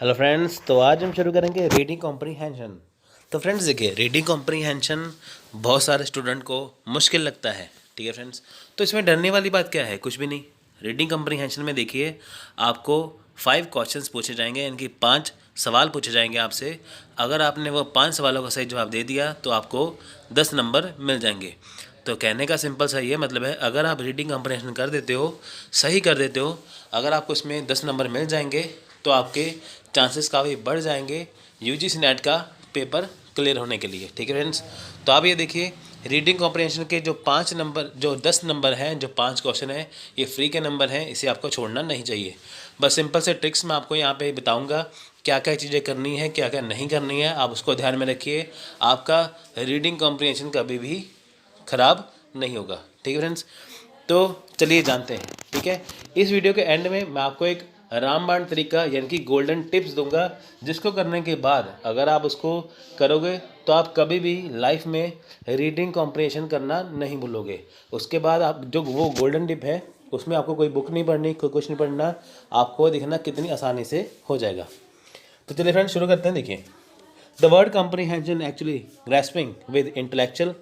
Hello friends, तो आज हम शुरू करेंगे रीडिंग कॉम्प्रीहेंशन। तो फ्रेंड्स देखिए, रीडिंग कॉम्प्रीहेंशन बहुत सारे स्टूडेंट को मुश्किल लगता है। ठीक है फ्रेंड्स, तो इसमें डरने वाली बात क्या है? कुछ भी नहीं। रीडिंग कॉम्प्रीहेंशन में देखिए, आपको 5 क्वेश्चंस पूछे जाएंगे, यानी कि 5 सवाल पूछे जाएंगे आपसे। अगर आपने वो 5 सवालों का सही जवाब दे दिया तो आपको 10 नंबर मिल जाएंगे। तो कहने का सिंपल सा ये मतलब है, अगर आप रीडिंग कॉम्प्रीहेंशन कर देते हो, सही कर देते हो, अगर आपको इसमें 10 नंबर मिल जाएंगे तो आपके चांसेस काफ़ी बढ़ जाएंगे यूजीसी नेट का पेपर क्लियर होने के लिए। ठीक है फ्रेंड्स, तो आप ये देखिए, रीडिंग कॉम्प्रीहेंशन के जो 5 नंबर, जो 10 नंबर हैं, जो 5 क्वेश्चन हैं, ये फ्री के नंबर हैं, इसे आपको छोड़ना नहीं चाहिए। बस सिंपल से ट्रिक्स मैं आपको यहाँ पे बताऊँगा, क्या क्या चीज़ें करनी है, क्या क्या नहीं करनी है, आप उसको ध्यान में रखिए। आपका रीडिंग कॉम्प्रीहेंशन कभी भी ख़राब नहीं होगा। ठीक है फ्रेंड्स, तो चलिए जानते हैं। ठीक है, इस वीडियो के एंड में मैं आपको एक रामबाण तरीका यानी कि गोल्डन टिप्स दूंगा, जिसको करने के बाद अगर आप उसको करोगे तो आप कभी भी लाइफ में रीडिंग कॉम्प्रीहेंशन करना नहीं भूलोगे। उसके बाद आप जो वो गोल्डन टिप है, उसमें आपको कोई बुक नहीं पढ़नी, कोई कुछ नहीं पढ़ना, आपको दिखना कितनी आसानी से हो जाएगा। तो चलिए फ्रेंड्स शुरू करते हैं। देखिए, the word comprehension actually grasping with intellectual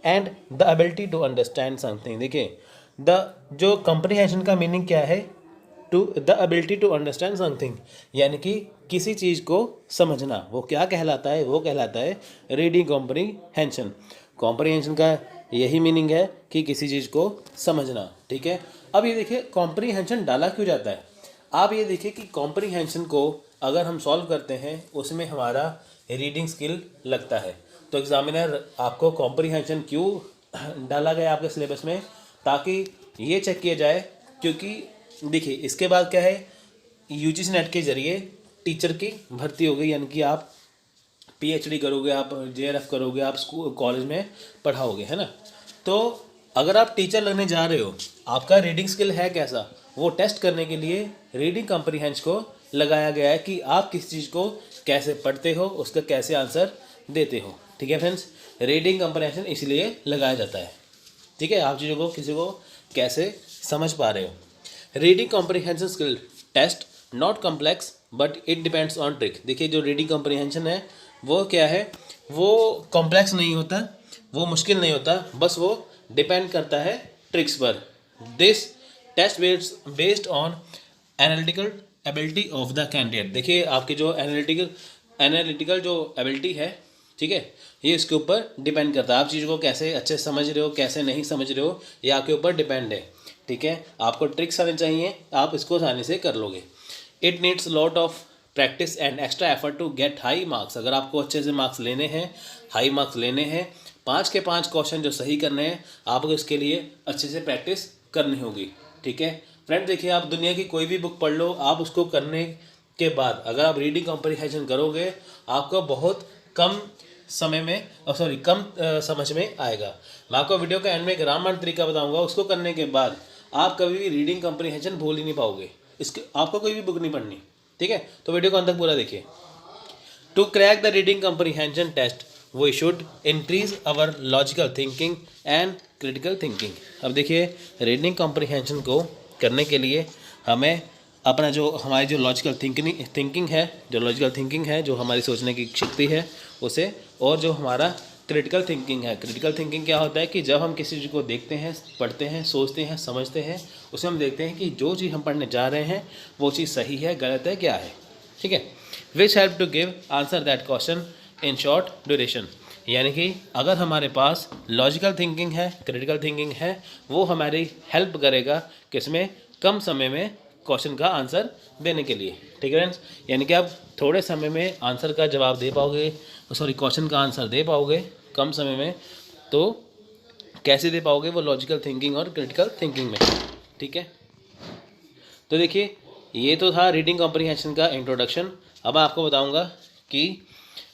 and the ability to understand something. देखिए, द जो कॉम्प्रीहेंशन का मीनिंग क्या है? To the ability to understand something, यानी कि किसी चीज़ को समझना। वो क्या कहलाता है? वो कहलाता है रीडिंग कॉम्प्रीहेंशन। कॉम्प्रीहेंशन का यही मीनिंग है कि किसी चीज़ को समझना। ठीक है, अब ये देखिए, कॉम्प्रीहेंशन डाला क्यों जाता है? आप ये देखिए कि कॉम्प्रीहेंशन को अगर हम सॉल्व करते हैं, उसमें हमारा रीडिंग स्किल लगता है। तो एग्जामिनर आपको कॉम्प्रीहेंशन क्यों डाला गया आपके सिलेबस में? ताकि ये चेक किया जाए, क्योंकि देखिए इसके बाद क्या है, यूजीसी नेट के जरिए टीचर की भर्ती हो गई, यानी कि आप पीएचडी करोगे, आप जेआरएफ करोगे, आप स्कूल कॉलेज में पढ़ाओगे, है ना। तो अगर आप टीचर लगने जा रहे हो, आपका रीडिंग स्किल है कैसा, वो टेस्ट करने के लिए रीडिंग कॉम्प्रीहेंशन को लगाया गया है कि आप किस चीज़ को कैसे पढ़ते हो, उसका कैसे आंसर देते हो। ठीक है फ्रेंड्स, रीडिंग कॉम्प्रीहेंशन इसलिए लगाया जाता है। ठीक है, आप चीज़ों को किसी को कैसे समझ पा रहे हो। Reading comprehension skill test not complex but it depends on trick. देखिए, जो रीडिंग कॉम्प्रीहेंशन है वो क्या है, वो कॉम्प्लेक्स नहीं होता, वो मुश्किल नहीं होता, बस वो डिपेंड करता है ट्रिक्स पर। This test based on analytical ability of the candidate. देखिए, आपकी जो एनालिटिकल जो एबिलिटी है, ठीक है, ये इसके ऊपर डिपेंड करता है। आप चीज़ को कैसे अच्छे से समझ रहे हो, कैसे नहीं समझ रहे हो, ये आपके ऊपर डिपेंड है। ठीक है, आपको ट्रिक्स आने चाहिए, आप इसको आसानी से कर लोगे। It needs lot of practice and extra effort to get high marks. अगर आपको अच्छे से मार्क्स लेने हैं, हाई मार्क्स लेने हैं, 5 के 5 क्वेश्चन जो सही करने हैं, आपको इसके लिए अच्छे से प्रैक्टिस करनी होगी। ठीक है फ्रेंड, देखिए, आप दुनिया की कोई भी बुक पढ़ लो, आप उसको करने के बाद अगर आप रीडिंग कॉम्प्रीहेंशन करोगे, आपको बहुत कम समय में कम समझ में आएगा। मैं आपको वीडियो के एंड में एक रामबाण तरीका बताऊंगा, उसको करने के बाद आप कभी भी रीडिंग कॉम्प्रीहेंशन भूल ही नहीं पाओगे। इसके आपको कोई भी बुक नहीं पढ़नी। ठीक है, तो वीडियो को अंत तक पूरा देखिए। To crack the reading comprehension test we should increase our logical thinking and critical thinking. अब देखिए, रीडिंग कॉम्प्रीहेंशन को करने के लिए हमें अपना जो हमारी जो लॉजिकल थिंकिंग है, जो हमारी सोचने की शक्ति है उसे, और जो हमारा क्रिटिकल थिंकिंग है। क्रिटिकल थिंकिंग क्या होता है कि जब हम किसी चीज़ को देखते हैं, पढ़ते हैं, सोचते हैं, समझते हैं, उसे हम देखते हैं कि जो चीज़ हम पढ़ने जा रहे हैं वो चीज़ सही है, गलत है, क्या है। ठीक है, which help to give answer that question in short duration. यानी कि अगर हमारे पास लॉजिकल थिंकिंग है, क्रिटिकल थिंकिंग है, वो हमारी हेल्प करेगा किसमें, कम समय में क्वेश्चन का आंसर देने के लिए। ठीक है फ्रेंड्स, यानी कि आप थोड़े समय में आंसर का जवाब दे पाओगे, क्वेश्चन का आंसर दे पाओगे कम समय में। तो कैसे दे पाओगे? वो लॉजिकल थिंकिंग और क्रिटिकल थिंकिंग में। ठीक है, तो देखिए, ये तो था रीडिंग कॉम्प्रीहेंशन का इंट्रोडक्शन। अब मैं आपको बताऊंगा कि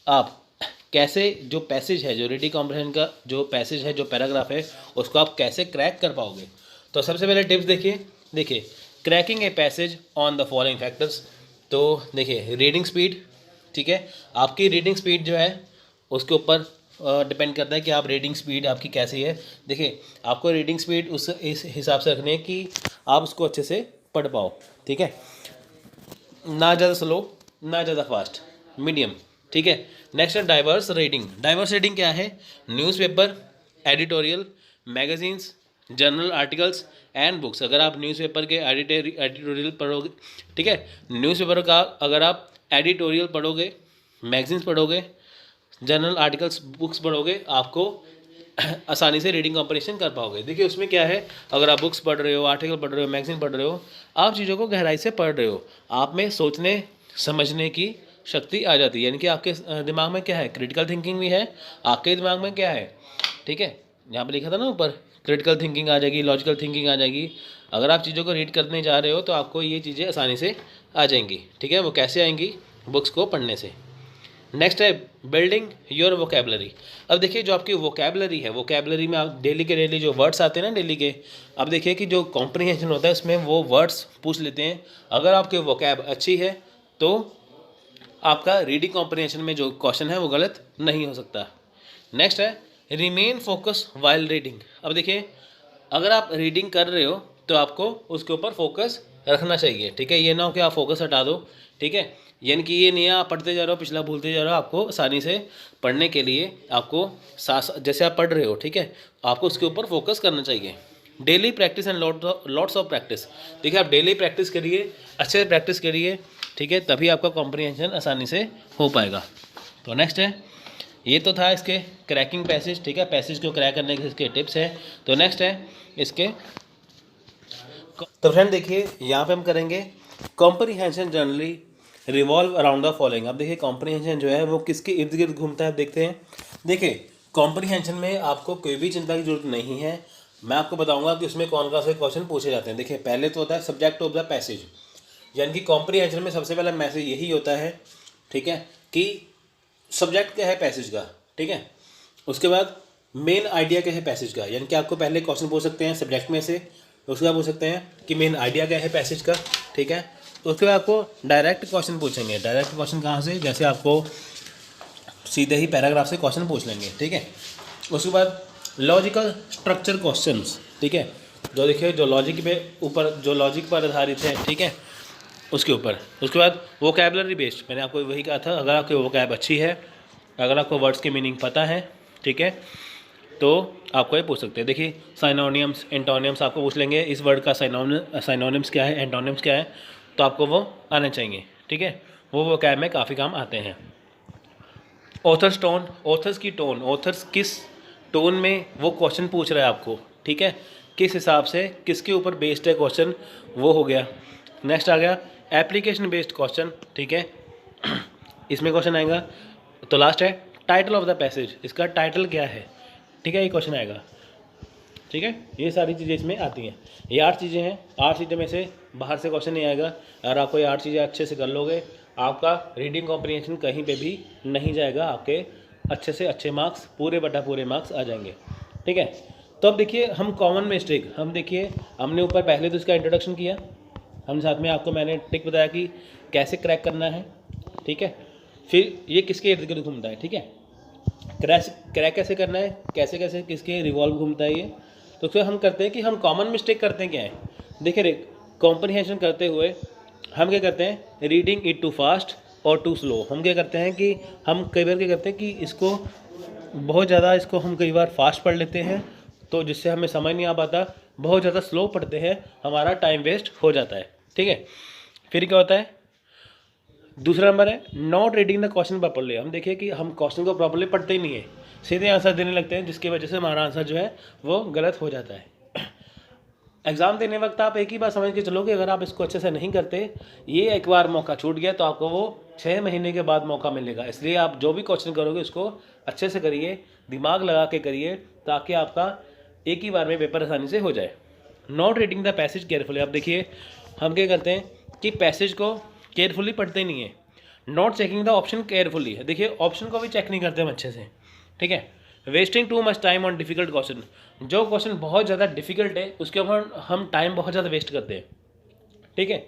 आप कैसे जो पैसेज है, जो रीडिंग कॉम्प्रीहेंशन का जो पैसेज है, जो पैराग्राफ है, उसको आप कैसे क्रैक कर पाओगे। तो सबसे पहले टिप्स देखिए, cracking a passage on the following factors. तो देखिए, रीडिंग स्पीड। ठीक है, आपकी रीडिंग स्पीड जो है उसके ऊपर डिपेंड करता है कि आप रीडिंग स्पीड आपकी कैसी है। देखिए, आपको रीडिंग स्पीड इस हिसाब से रखनी है कि आप उसको अच्छे से पढ़ पाओ। ठीक है, ना ज़्यादा स्लो ना ज़्यादा फास्ट, मीडियम। ठीक है। नेक्स्ट है डाइवर्स रीडिंग। डाइवर्स रीडिंग क्या है? Newspaper, editorial, magazines, journal articles and books. अगर आप न्यूज़पेपर के एडिटोरियल पढ़ोगे, ठीक है, न्यूज़पेपर का अगर आप एडिटोरियल पढ़ोगे, मैगजीन्स पढ़ोगे, जर्नल आर्टिकल्स बुक्स पढ़ोगे, आपको आसानी से रीडिंग कॉम्प्रिहेंशन कर पाओगे। देखिए उसमें क्या है, अगर आप बुक्स पढ़ रहे हो, आर्टिकल पढ़ रहे हो, मैगजीन पढ़ रहे हो, आप चीज़ों को गहराई से पढ़ रहे हो, आप में सोचने समझने की शक्ति आ जाती है। यानी कि आपके दिमाग में क्या है, क्रिटिकल थिंकिंग भी है, आपके दिमाग में क्या है, ठीक है, यहाँ पर लिखा था ना ऊपर, क्रिटिकल थिंकिंग आ जाएगी, लॉजिकल थिंकिंग आ जाएगी। अगर आप चीज़ों को रीड करने जा रहे हो तो आपको ये चीज़ें आसानी से आ जाएंगी। ठीक है, वो कैसे आएंगी? बुक्स को पढ़ने से। नेक्स्ट है बिल्डिंग योर वोकेबलरी। अब देखिए जो आपकी वोकेबलरी है, वोकेबलरी में आप डेली के डेली जो वर्ड्स आते हैं ना डेली के, अब देखिए कि जो कॉम्प्रिहेंशन होता है उसमें वो वर्ड्स पूछ लेते हैं। अगर आपकी वोकैब अच्छी है तो आपका रीडिंग कॉम्प्रिहेंशन में जो क्वेश्चन है वो गलत नहीं हो सकता। नेक्स्ट है रिमेन फोकस वाइल रीडिंग। अब देखिए अगर आप रीडिंग कर रहे हो तो आपको उसके ऊपर फोकस रखना चाहिए। ठीक है, ये ना हो कि आप फोकस हटा दो। ठीक है, यानी कि ये नहीं है आप पढ़ते जा रहे हो, पिछला भूलते जा रहे हो। आपको आसानी से पढ़ने के लिए आपको जैसे आप पढ़ रहे हो, ठीक है, आपको उसके ऊपर फोकस करना चाहिए। Daily practice and lots of practice. देखिए आप डेली प्रैक्टिस करिए, अच्छे से प्रैक्टिस करिए, ठीक है, तभी आपका कॉम्प्रिहेंशन आसानी से हो पाएगा। तो नेक्स्ट है, ये तो था इसके क्रैकिंग पैसेज। ठीक है, पैसेज को क्रैक करने के इसके टिप्स हैं। तो नेक्स्ट है इसके, तो फ्रेंड देखिए यहाँ पे हम करेंगे comprehension generally revolve around the following. अब देखिए कॉम्प्रिहेंशन जो है वो किसके इर्द गिर्द घूमता है, आप देखते हैं। देखिए कॉम्प्रिहेंशन में आपको कोई भी चिंता की जरूरत नहीं है। मैं आपको बताऊंगा कि उसमें कौन कौन से क्वेश्चन पूछे जाते हैं। देखिए पहले तो होता है सब्जेक्ट ऑफ द पैसेज, यानी कि कॉम्प्रिहेंशन में सबसे पहला मैसेज यही होता है, ठीक है, कि सब्जेक्ट क्या है पैसेज का। ठीक है, उसके बाद मेन आइडिया क्या है पैसेज का, यानी कि आपको पहले क्वेश्चन पूछ सकते हैं सब्जेक्ट में से, उसके बाद पूछ सकते हैं कि मेन आइडिया क्या है पैसेज का। ठीक है, तो उसके बाद आपको डायरेक्ट क्वेश्चन पूछेंगे। डायरेक्ट क्वेश्चन कहाँ से, जैसे आपको सीधे ही पैराग्राफ से क्वेश्चन पूछ लेंगे। ठीक है, उसके बाद लॉजिकल स्ट्रक्चर क्वेश्चंस। ठीक है, जो देखिए जो लॉजिक पे ऊपर, जो लॉजिक पर आधारित है, ठीक है, उसके ऊपर। उसके बाद वोकैबलरी बेस्ड, मैंने आपको वही कहा था, अगर आपकी वोकैब अच्छी है, अगर आपको वर्ड्स के मीनिंग पता है, ठीक है, तो आपको ये पूछ सकते हैं। देखिए साइनोनियम्स, एंटोनियम्स आपको पूछ लेंगे, इस वर्ड का साइनोनियम्स क्या है, एंटोनियम्स क्या है, तो आपको वो आने चाहिए। ठीक है, वो वोकैब में काफ़ी काम आते हैं। ऑथर्स टोन, ऑथर्स की टोन, ऑथर्स किस टोन में वो क्वेश्चन पूछ रहा है आपको, ठीक है, किस हिसाब से, किसके ऊपर बेस्ड है क्वेश्चन, वो हो गया। नेक्स्ट आ गया एप्लीकेशन बेस्ड क्वेश्चन। ठीक है, इसमें क्वेश्चन आएगा। तो लास्ट है टाइटल ऑफ द पैसेज, इसका टाइटल क्या है, ठीक है, ये क्वेश्चन आएगा। ठीक है, ये सारी चीज़ें इसमें आती हैं। ये 8 चीज़ें हैं, 8 चीज़ें में से बाहर से क्वेश्चन नहीं आएगा। अगर आपको ये 8 चीज़ें अच्छे से कर लोगे, आपका रीडिंग कॉम्प्रिहेंशन कहीं पे भी नहीं जाएगा, आपके अच्छे से अच्छे मार्क्स, पूरे बटा पूरे मार्क्स आ जाएंगे। ठीक है, तो अब देखिए हम कॉमन मिस्टेक, हम देखिए हमने ऊपर पहले तो इसका इंट्रोडक्शन किया, हम साथ में आपको मैंने ट्रिक बताया कि कैसे क्रैक करना है। ठीक है, फिर ये किसके इर्द गिर्द घूमता है, ठीक है, क्रैक कैसे करना है, कैसे कैसे किसके रिवॉल्व घूमता है ये। तो फिर हम करते हैं कि हम कॉमन मिस्टेक करते हैं क्या है। देखिए कॉम्प्रिहेंशन करते हुए हम क्या करते हैं, रीडिंग इट टू फास्ट और टू स्लो। हम क्या करते हैं कि हम कई बार क्या करते हैं कि इसको बहुत ज़्यादा, इसको हम कई बार फास्ट पढ़ लेते हैं, तो जिससे हमें समझ नहीं आ पाता। बहुत ज़्यादा स्लो पढ़ते हैं, हमारा टाइम वेस्ट हो जाता है। ठीक है, फिर क्या होता है, दूसरा नंबर है not reading the question properly. हम देखिए कि हम क्वेश्चन को प्रॉपरली पढ़ते ही नहीं है, सीधे आंसर देने लगते हैं, जिसकी वजह से हमारा आंसर जो है वो गलत हो जाता है। एग्ज़ाम देने वक्त आप एक ही बात समझ के चलो कि अगर आप इसको अच्छे से नहीं करते, ये एक बार मौका छूट गया तो आपको वो 6 महीने के बाद मौका मिलेगा। इसलिए आप जो भी क्वेश्चन करोगे उसको अच्छे से करिए, दिमाग लगा के करिए, ताकि आपका एक ही बार में पेपर आसानी से हो जाए। Not reading the passage carefully. अब देखिए हम क्या करते हैं कि पैसेज को केयरफुली पढ़ते नहीं है। Not checking the option carefully, देखिए ऑप्शन को भी चेक नहीं करते हम अच्छे से। ठीक है, wasting too much time on difficult question, जो क्वेश्चन बहुत ज़्यादा डिफिकल्ट है उसके ऊपर हम टाइम बहुत ज़्यादा वेस्ट करते हैं। ठीक है,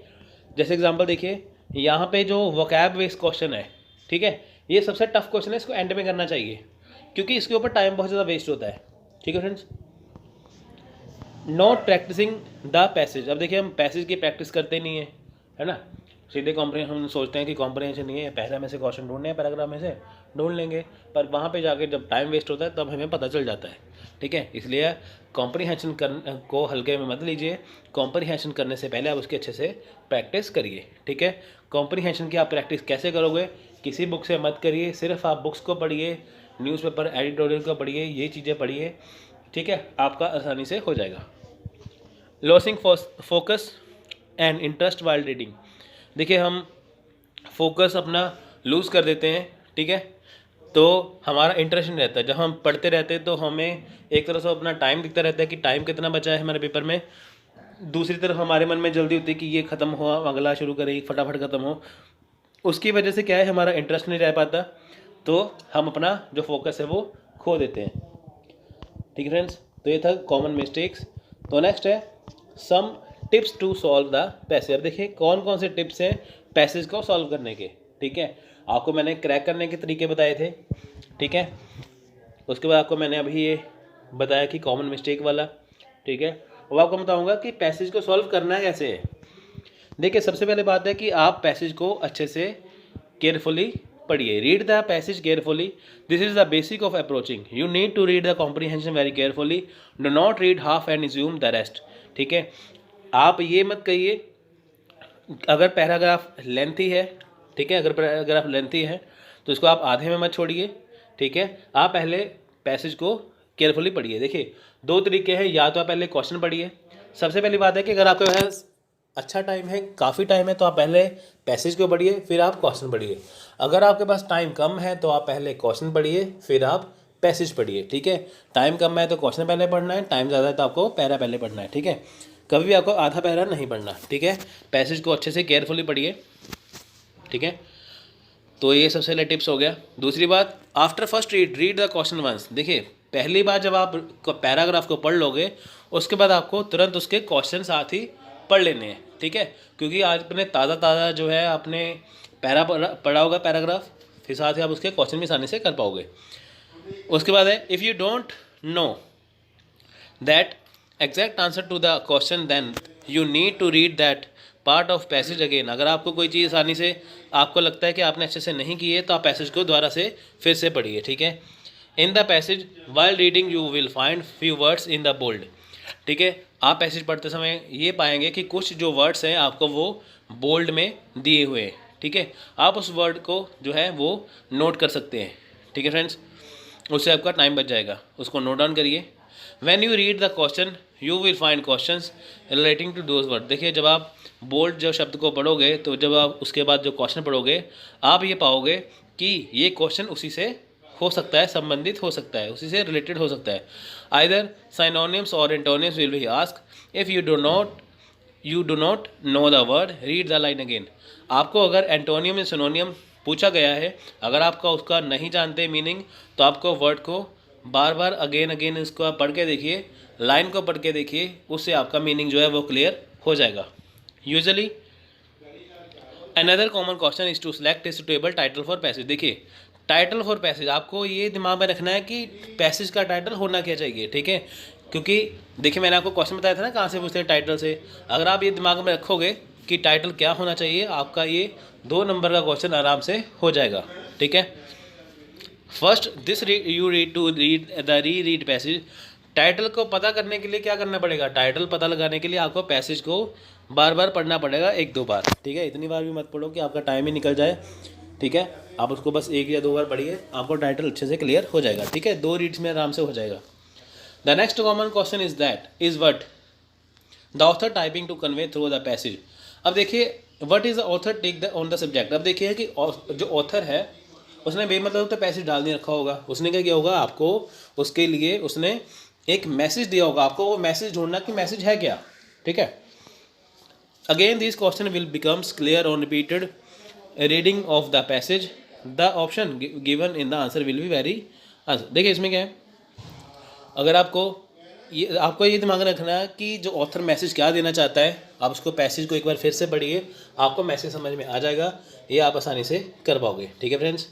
जैसे एग्जांपल देखिए यहाँ पे जो वोकैब बेस्ड क्वेश्चन है, ठीक है, ये सबसे टफ क्वेश्चन है, इसको एंड में करना चाहिए क्योंकि इसके ऊपर टाइम बहुत ज़्यादा वेस्ट होता है। ठीक है friends, not practicing the passage. अब देखिए हम पैसेज की प्रैक्टिस करते नहीं है, है ना, सीधे कॉम्प्रिहेंशन हम सोचते हैं कि कॉम्प्रिहेंशन नहीं है, पहले में से क्वेश्चन ढूंढने हैं, पैराग्राफ में से ढूंढ लेंगे, पर वहाँ पे जाके जब टाइम वेस्ट होता है तब हमें पता चल जाता है। ठीक है, इसलिए कॉम्प्रिहेंशन को हल्के में मत लीजिए। कॉम्प्रिहेंशन करने से पहले आप उसकी अच्छे से प्रैक्टिस करिए। ठीक है, कॉम्प्रिहेंशन की आप प्रैक्टिस कैसे करोगे? किसी बुक से मत करिए, सिर्फ आप बुक्स को पढ़िए, न्यूज़पेपर एडिटोरियल को पढ़िए, ये चीज़ें पढ़िए। ठीक है, आपका आसानी से हो जाएगा। Losing focus and interest while reading. देखिए, हम फोकस अपना लूज़ कर देते हैं। ठीक है, तो हमारा इंटरेस्ट नहीं रहता। जब हम पढ़ते रहते हैं तो हमें एक तरह से अपना टाइम दिखता रहता है कि टाइम कितना बचा है हमारे पेपर में। दूसरी तरफ हमारे मन में जल्दी होती है कि ये ख़त्म हो, अगला शुरू करें, फटाफट ख़त्म हो। उसकी वजह से क्या है, हमारा इंटरेस्ट नहीं रह पाता, तो हम अपना जो फोकस है वो खो देते हैं। ठीक है फ्रेंड्स, तो ये था कॉमन मिस्टेक्स। तो नेक्स्ट है some tips to solve the passage. अब देखिए कौन कौन से टिप्स हैं पैसेज को सॉल्व करने के। ठीक है, आपको मैंने क्रैक करने के तरीके बताए थे। ठीक है, उसके बाद आपको मैंने अभी ये बताया कि कॉमन मिस्टेक वाला। ठीक है, अब आपको बताऊंगा कि पैसेज को सॉल्व करना कैसे है। देखिए, सबसे पहले बात है कि आप पैसेज को अच्छे से केयरफुली पढ़िए। Read the passage carefully, this is the basic of approaching. You need to read the comprehension very carefully, do not read half and assume the rest. ठीक है, आप ये मत कहिए, अगर पैराग्राफ लेंथी है, ठीक है, अगर पैराग्राफ लेंथी है तो इसको आप आधे में मत छोड़िए। ठीक है, आप पहले पैसेज को केयरफुली पढ़िए। देखिए, दो तरीके हैं, या तो आप पहले क्वेश्चन पढ़िए। सबसे पहली बात है कि अगर आपके पास अच्छा टाइम है, काफ़ी टाइम है, तो आप पहले पैसेज को पढ़िए, फिर आप क्वेश्चन पढ़िए। अगर आपके पास टाइम कम है तो आप पहले क्वेश्चन पढ़िए, फिर आप पैसेज पढ़िए। ठीक है, टाइम कम है तो क्वेश्चन पहले पढ़ना है, टाइम ज़्यादा है तो आपको पैरा पहले पढ़ना है। ठीक है, कभी भी आपको आधा पैरा नहीं पढ़ना। ठीक है, पैसेज को अच्छे से केयरफुली पढ़िए। ठीक है, तो ये सबसे पहले टिप्स हो गया। दूसरी बात, after first read the question once. देखिए, पहली बार जब आप पैराग्राफ को पढ़ लोगे, उसके बाद आपको तुरंत उसके क्वेश्चन साथ ही पढ़ लेने हैं। ठीक है, क्योंकि आज अपने ताज़ा जो है आपने पढ़ा होगा पैराग्राफ, फिर साथ ही आप उसके क्वेश्चन भी आसानी से कर पाओगे। उसके बाद है, if you don't know that exact answer to the question then you need to read that part of passage again. अगर आपको कोई चीज़ आसानी से आपको लगता है कि आपने अच्छे से नहीं की है तो आप पैसेज को दोबारा से फिर से पढ़िए। ठीक है, in the passage while reading you will find few words in the bold. ठीक है, आप पैसेज पढ़ते समय ये पाएंगे कि कुछ जो वर्ड्स हैं आपको वो बोल्ड में दिए हुए हैं। ठीक है, आप उस वर्ड को जो है वो नोट कर सकते हैं। ठीक है फ्रेंड्स, उससे आपका टाइम बच जाएगा, उसको नोट डाउन करिए। When you read the question you will find questions relating to those word. देखिए, जब आप बोल्ड जो शब्द को पढ़ोगे तो जब आप उसके बाद जो क्वेश्चन पढ़ोगे आप ये पाओगे कि ये क्वेश्चन उसी से हो सकता है, संबंधित हो सकता है, उसी से रिलेटेड हो सकता है। आइदर सिनोनिम्स और antonyms will be asked. If you do not know the word read the line again. आपको अगर एंटोनियम या सिनोनियम पूछा गया है, अगर आपका उसका नहीं जानते मीनिंग, तो आपको वर्ड को बार बार अगेन इसको आप पढ़ के देखिए, लाइन को पढ़ के देखिए, उससे आपका मीनिंग जो है वो क्लियर हो जाएगा। Usually another common question is to select a suitable title for passage. देखिए, टाइटल फॉर पैसेज आपको ये दिमाग में रखना है कि पैसेज का टाइटल होना क्या चाहिए। ठीक है, क्योंकि देखिए मैंने आपको क्वेश्चन बताया था ना कहाँ से पूछते हैं, टाइटल से। अगर आप ये दिमाग में रखोगे कि टाइटल क्या होना चाहिए, आपका ये 2 नंबर का क्वेश्चन आराम से हो जाएगा। ठीक है, first this you read to read the read passage. Title को पता करने के लिए क्या करना पड़ेगा, टाइटल पता लगाने के लिए आपको पैसेज को बार बार पढ़ना पड़ेगा, 1-2 बार। ठीक है, इतनी बार भी मत पढ़ो कि आपका टाइम ही निकल जाए। ठीक है, आप उसको बस 1 या 2 बार पढ़िए, आपको टाइटल अच्छे से क्लियर हो जाएगा। ठीक है, 2 रीड्स में आराम से हो जाएगा। The next common question is what the author typing to convey through the passage. अब देखिए, what is the author take the on the subject. अब देखिए कि जो ऑथर है उसने बेमतलब तो पैसेज डाल नहीं रखा होगा, उसने क्या किया होगा, आपको उसके लिए उसने एक मैसेज दिया होगा, आपको वो मैसेज ढूंढना कि मैसेज है क्या। ठीक है, again this question will becomes clear on repeated reading of the passage. The option given in the answer will be very answer. देखिए, इसमें क्या है, अगर आपको ये दिमाग में रखना है कि जो ऑथर मैसेज क्या देना चाहता है, आप उसको पैसेज को एक बार फिर से पढ़िए, आपको मैसेज समझ में आ जाएगा, ये आप आसानी से कर पाओगे। ठीक है फ्रेंड्स,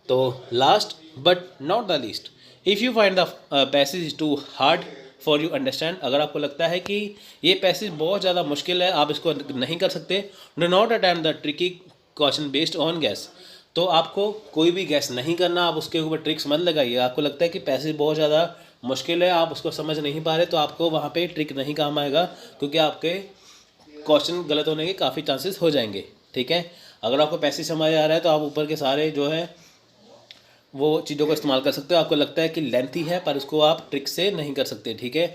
तो last but not the least, if you find the passage too hard for you understand. अगर आपको लगता है कि ये पैसेज बहुत ज़्यादा मुश्किल है, आप इसको नहीं कर सकते, do not attempt the tricky question based on gas. तो आपको कोई भी गैस नहीं करना, आप उसके ऊपर ट्रिक्स मत लगाइए। आपको लगता है कि पैसेज बहुत ज़्यादा मुश्किल है, आप उसको समझ नहीं पा रहे, तो आपको वहाँ पे ट्रिक नहीं काम आएगा, क्योंकि आपके क्वेश्चन गलत होने के काफ़ी चांसेस हो जाएंगे। ठीक है, अगर आपको पैसेज समझ आ रहा है तो आप ऊपर के सारे जो है वो चीज़ों का इस्तेमाल कर सकते हो। आपको लगता है कि लेंथी है पर उसको आप ट्रिक से नहीं कर सकते। ठीक है,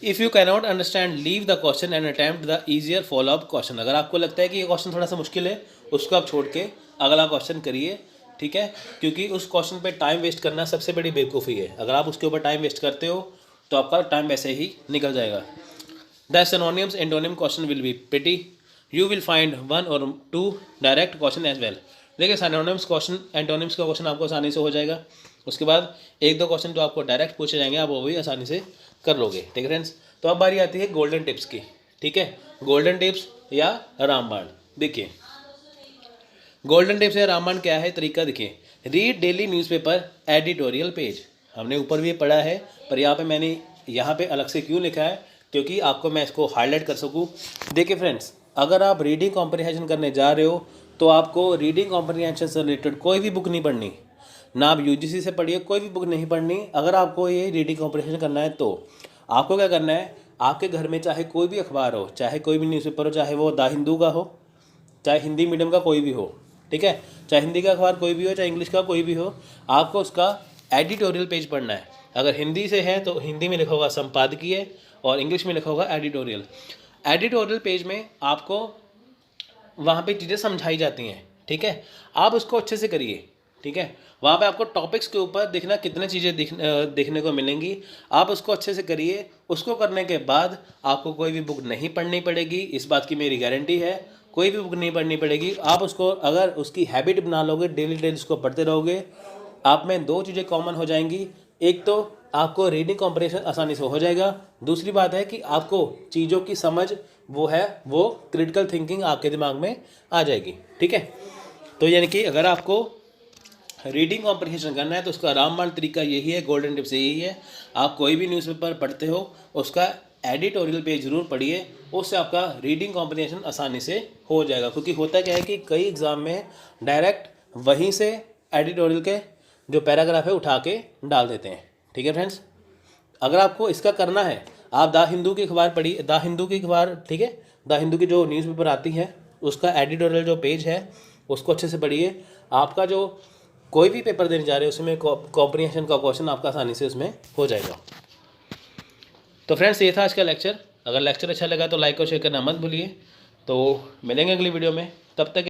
if you can not understand leave the question and attempt the easier follow up question. अगर आपको लगता है कि ये क्वेश्चन थोड़ा सा मुश्किल है, उसको आप छोड़ के अगला क्वेश्चन करिए। ठीक है, क्योंकि उस क्वेश्चन पे टाइम वेस्ट करना सबसे बड़ी बेवकूफ़ी है। अगर आप उसके ऊपर टाइम वेस्ट करते हो तो आपका टाइम वैसे ही निकल जाएगा। The synonyms antonym question will be pretty, you will find 1 or 2 direct question as well. देखिए सिनोनिम्स क्वेश्चन, एंटोनिम्स का क्वेश्चन आपको आसानी से हो जाएगा। उसके बाद 1-2 क्वेश्चन जो आपको डायरेक्ट पूछे जाएंगे, आप वो भी आसानी से कर लोगे। ठीक है फ्रेंड्स, तो अब बारी आती है गोल्डन टिप्स की। ठीक है, गोल्डन टिप्स या रामबाण। देखिए गोल्डन टिप्स या रामबाण क्या है, तरीका देखिए। Read daily newspaper editorial page, हमने ऊपर भी पढ़ा है, पर यहाँ पे मैंने यहाँ पे अलग से क्यों लिखा है, क्योंकि आपको मैं इसको हाईलाइट कर सकूँ। देखिए फ्रेंड्स, अगर आप रीडिंग कॉम्प्रिहेंशन करने जा रहे हो तो आपको रीडिंग कॉम्प्रिहेंशन से रिलेटेड कोई भी बुक नहीं पढ़नी, ना आप यूजीसी से पढ़िए, कोई भी बुक नहीं पढ़नी। अगर आपको ये रीडिंग कॉम्प्रिहेंशन करना है तो आपको क्या करना है, आपके घर में चाहे कोई भी अखबार हो, चाहे कोई भी न्यूज़पेपर हो, चाहे वो द हिंदू का हो, चाहे हिंदी मीडियम का कोई भी हो, ठीक है, चाहे हिंदी का अखबार कोई भी हो, चाहे इंग्लिश का कोई भी हो, आपको उसका एडिटोरियल पेज पढ़ना है। अगर हिंदी से है तो हिंदी में लिखा होगा संपादकीय और इंग्लिश में लिखा होगा एडिटोरियल। एडिटोरियल पेज में आपको वहाँ पे चीज़ें समझाई जाती हैं। ठीक है, आप उसको अच्छे से करिए। ठीक है, वहाँ पे आपको टॉपिक्स के ऊपर देखना कितने चीज़ें देखने को मिलेंगी, आप उसको अच्छे से करिए। उसको करने के बाद आपको कोई भी बुक नहीं पढ़नी पड़ेगी, इस बात की मेरी गारंटी है, कोई भी बुक नहीं पढ़नी पड़ेगी। आप उसको अगर उसकी हैबिट बना लोगे, डेली डेली उसको पढ़ते रहोगे, आप में 2 चीज़ें कॉमन हो जाएंगी। एक तो आपको रीडिंग कॉम्प्रिहेंशन आसानी से हो जाएगा, दूसरी बात है कि आपको चीज़ों की समझ वो क्रिटिकल थिंकिंग आपके दिमाग में आ जाएगी। ठीक है, तो यानी कि अगर आपको रीडिंग कॉम्प्रिहेंशन करना है तो उसका रामबाण तरीका यही है, गोल्डन टिप्स यही है। आप कोई भी न्यूज़पेपर पढ़ते हो उसका एडिटोरियल पेज जरूर पढ़िए, उससे आपका रीडिंग कॉम्प्रिहेंशन आसानी से हो जाएगा। क्योंकि होता क्या है कि कई एग्ज़ाम में डायरेक्ट वहीं से एडिटोरियल के जो पैराग्राफ है उठा के डाल देते हैं। ठीक है फ्रेंड्स, अगर आपको इसका करना है, आप द हिंदू की अखबार पढ़िए, द हिंदू की अखबार, ठीक है, द हिंदू की जो न्यूज़पेपर आती है उसका एडिटोरियल जो पेज है उसको अच्छे से पढ़िए। आपका जो कोई भी पेपर देने जा रहे हो उसमें कॉम्प्रिहेंशन का क्वेश्चन आपका आसानी से उसमें हो जाएगा। तो फ्रेंड्स, ये था आज का लेक्चर। अगर लेक्चर अच्छा लगा तो लाइक और शेयर करना मत भूलिए। तो मिलेंगे अगली वीडियो में, तब तक